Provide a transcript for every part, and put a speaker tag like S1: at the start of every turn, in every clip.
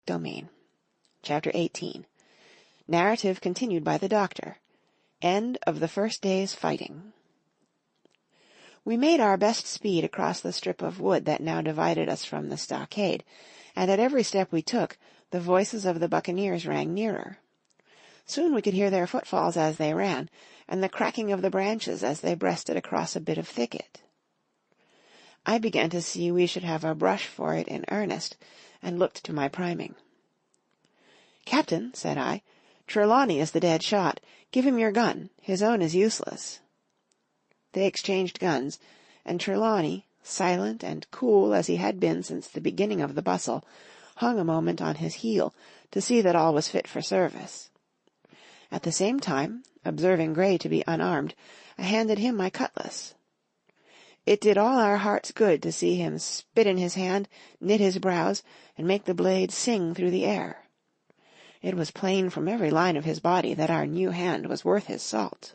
S1: domain. Chapter 18. Narrative continued by the doctor. End of the first day's fighting. We made our best speed across the strip of wood that now divided us from the stockade, and at every step we took, the voices of the buccaneers rang nearer. Soon we could hear their footfalls as they ran, and the cracking of the branches as they breasted across a bit of thicket. I began to see we should have a brush for it in earnest, and looked to my priming. "Captain," said I, "Trelawney is the dead shot. Give him your gun. His own is useless." They exchanged guns, and Trelawney, silent and cool as he had been since the beginning of the bustle, hung a moment on his heel to see that all was fit for service. At the same time, observing Gray to be unarmed, I handed him my cutlass. It did all our hearts good to see him spit in his hand, knit his brows, and make the blade sing through the air. It was plain from every line of his body that our new hand was worth his salt.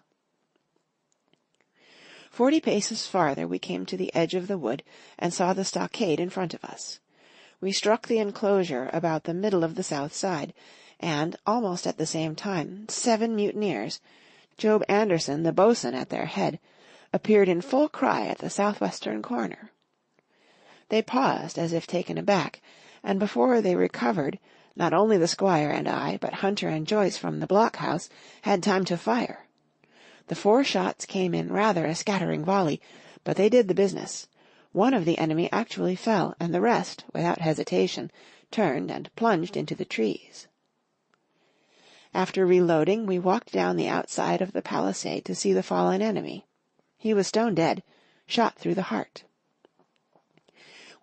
S1: 40 paces farther we came to the edge of the wood and saw the stockade in front of us. We struck the enclosure about the middle of the south side, and, almost at the same time, 7 mutineers, Job Anderson, the bo'sun, at their head, appeared in full cry at the southwestern corner. They paused as if taken aback, and before they recovered, not only the squire and I, but Hunter and Joyce from the blockhouse, had time to fire. The 4 shots came in rather a scattering volley, but they did the business. One of the enemy actually fell, and the rest, without hesitation, turned and plunged into the trees. After reloading, we walked down the outside of the palisade to see the fallen enemy. He was stone dead, shot through the heart.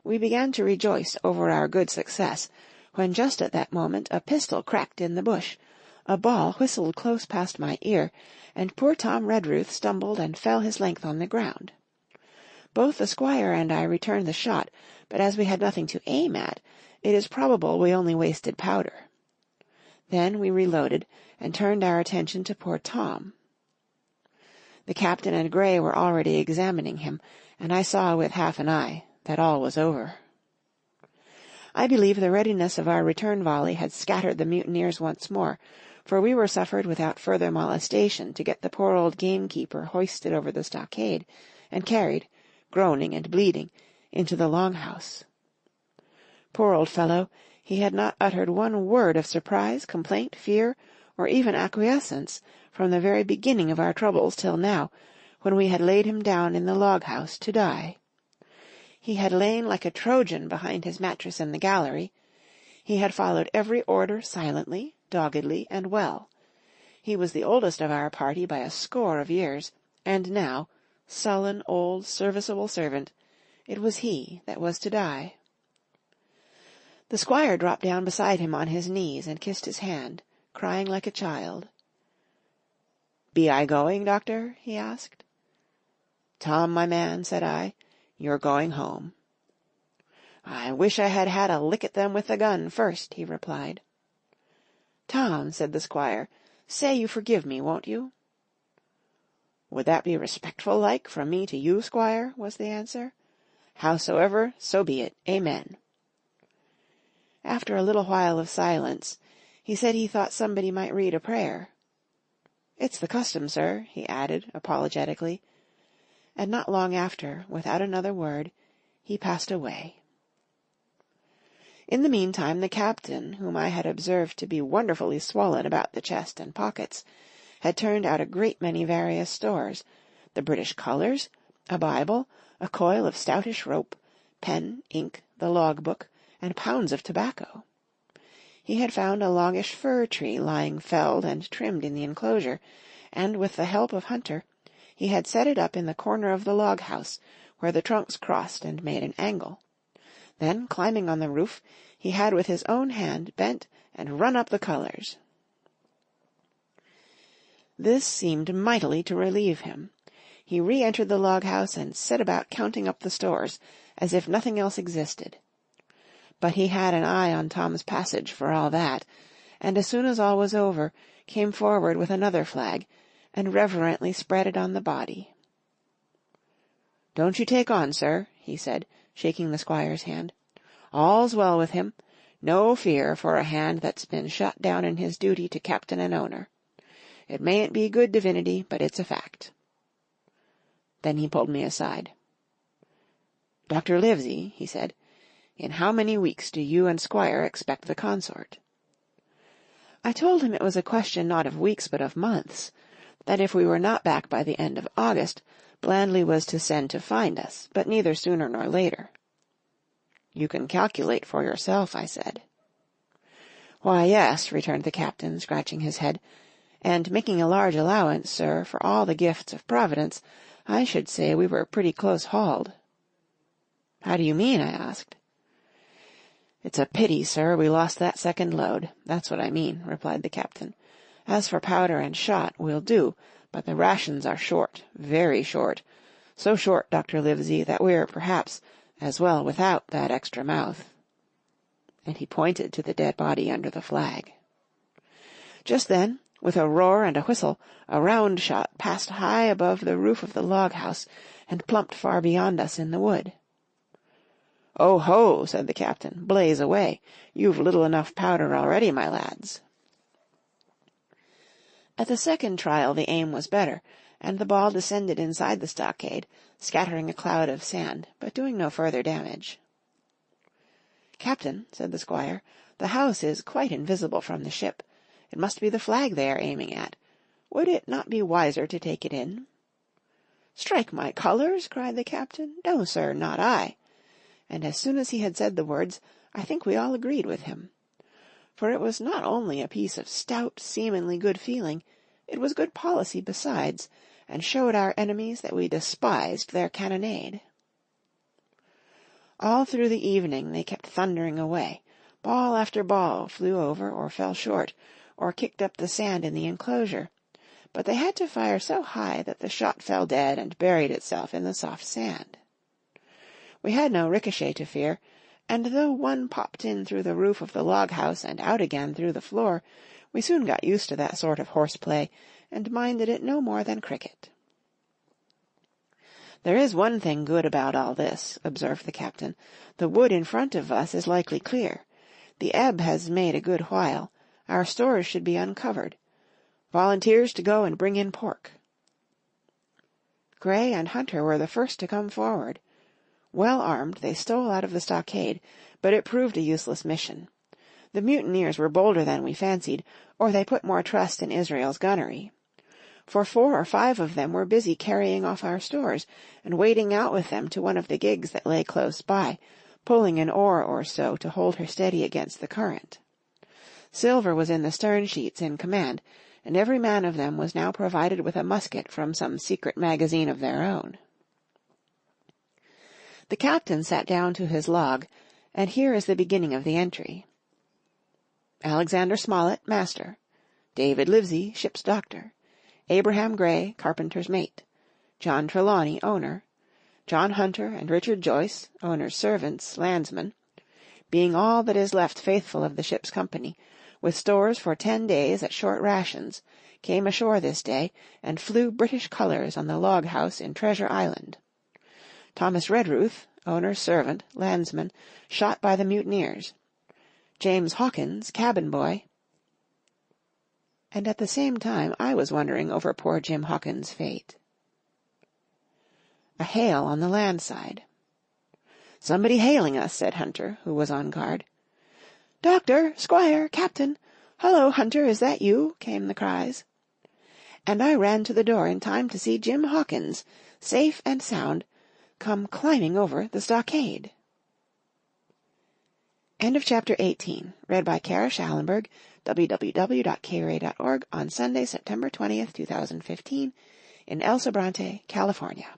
S1: We began to rejoice over our good success, when just at that moment a pistol cracked in the bush, a ball whistled close past my ear, and poor Tom Redruth stumbled and fell his length on the ground. Both the squire and I returned the shot, but as we had nothing to aim at, it is probable we only wasted powder. Then we reloaded, and turned our attention to poor Tom. The captain and Gray were already examining him, and I saw with half an eye that all was over. I believe the readiness of our return volley had scattered the mutineers once more, for we were suffered without further molestation to get the poor old gamekeeper hoisted over the stockade, and carried, groaning and bleeding, into the long-house. Poor old fellow, he had not uttered one word of surprise, complaint, fear, or even acquiescence from the very beginning of our troubles till now, when we had laid him down in the log-house to die. He had lain like a Trojan behind his mattress in the gallery. He had followed every order silently, doggedly, and well. He was the oldest of our party by a score of years, and now, sullen, old, serviceable servant, it was he that was to die. The squire dropped down beside him on his knees and kissed his hand, crying like a child. "Be I going, doctor?" he asked. "Tom, my man," said I, "you're going home." "I wish I had had a lick at them with the gun first," he replied. "Tom," said the squire, "say you forgive me, won't you?" "Would that be respectful like from me to you, squire?" was the answer. "Howsoever, so be it. Amen." After a little while of silence, he said he thought somebody might read a prayer. "It's the custom, sir," he added, apologetically. And not long after, without another word, he passed away. In the meantime, the captain, whom I had observed to be wonderfully swollen about the chest and pockets, had turned out a great many various stores, the British colours, a Bible, a coil of stoutish rope, pen, ink, the log-book, and pounds of tobacco. He had found a longish fir tree lying felled and trimmed in the enclosure, and, with the help of Hunter, he had set it up in the corner of the log-house, where the trunks crossed and made an angle. Then, climbing on the roof, he had with his own hand bent and run up the colours. This seemed mightily to relieve him. He re-entered the log-house and set about counting up the stores, as if nothing else existed. But he had an eye on Tom's passage for all that, and as soon as all was over, came forward with another flag, and reverently spread it on the body. "Don't you take on, sir," he said, shaking the squire's hand. "All's well with him. No fear for a hand that's been shot down in his duty to captain and owner. It mayn't be good divinity, but it's a fact." Then he pulled me aside. "Dr. Livesey," he said, "in how many weeks do you and Squire expect the consort?" I told him it was a question not of weeks but of months, that if we were not back by the end of August, Blandley was to send to find us, but neither sooner nor later. "You can calculate for yourself," I said. "Why, yes," returned the captain, scratching his head, "and making a large allowance, sir, for all the gifts of Providence, I should say we were pretty close hauled." "How do you mean?" I asked. "It's a pity, sir, we lost that second load. That's what I mean," replied the captain. "As for powder and shot, we'll do, but the rations are short, very short. So short, Dr. Livesey, that we're, perhaps, as well without that extra mouth." And he pointed to the dead body under the flag. Just then, with a roar and a whistle, a round shot passed high above the roof of the log-house and plumped far beyond us in the wood. "Oh ho!" said the captain. "Blaze away. You've little enough powder already, my lads." At the second trial the aim was better, and the ball descended inside the stockade, scattering a cloud of sand, but doing no further damage. "Captain," said the squire, "the house is quite invisible from the ship. It must be the flag they are aiming at. Would it not be wiser to take it in?" "Strike my colours?" cried the captain. "No, sir, not I." And as soon as he had said the words, I think we all agreed with him. For it was not only a piece of stout, seamanly good feeling, it was good policy besides, and showed our enemies that we despised their cannonade. All through the evening they kept thundering away. Ball after ball flew over or fell short, or kicked up the sand in the enclosure, but they had to fire so high that the shot fell dead and buried itself in the soft sand. We had no ricochet to fear, and though one popped in through the roof of the log-house and out again through the floor, we soon got used to that sort of horse-play, and minded it no more than cricket. "There is one thing good about all this," observed the captain. "The wood in front of us is likely clear. The ebb has made a good while. Our stores should be uncovered. Volunteers to go and bring in pork." Gray and Hunter were the first to come forward. Well armed, they stole out of the stockade, but it proved a useless mission. The mutineers were bolder than we fancied, or they put more trust in Israel's gunnery. For 4 or 5 of them were busy carrying off our stores, and wading out with them to one of the gigs that lay close by, pulling an oar or so to hold her steady against the current. Silver was in the stern sheets in command, and every man of them was now provided with a musket from some secret magazine of their own. The captain sat down to his log, and here is the beginning of the entry. Alexander Smollett, master. David Livesey, ship's doctor. Abraham Gray, carpenter's mate. John Trelawney, owner. John Hunter and Richard Joyce, owner's servants, landsmen. Being all that is left faithful of the ship's company, with stores for 10 days at short rations, came ashore this day, and flew British colours on the log-house in Treasure Island. Thomas Redruth, owner's servant, landsman, shot by the mutineers. James Hawkins, cabin boy. And at the same time I was wondering over poor Jim Hawkins' fate. A hail on the land side. "Somebody hailing us," said Hunter, who was on guard. "Doctor, Squire, Captain! Hullo, Hunter, is that you?" came the cries. And I ran to the door in time to see Jim Hawkins, safe and sound, come climbing over the stockade. End of chapter 18. Read by Kara Schallenberg, www.kray.org, on Sunday, September 20th, 2015, in El Sobrante, California.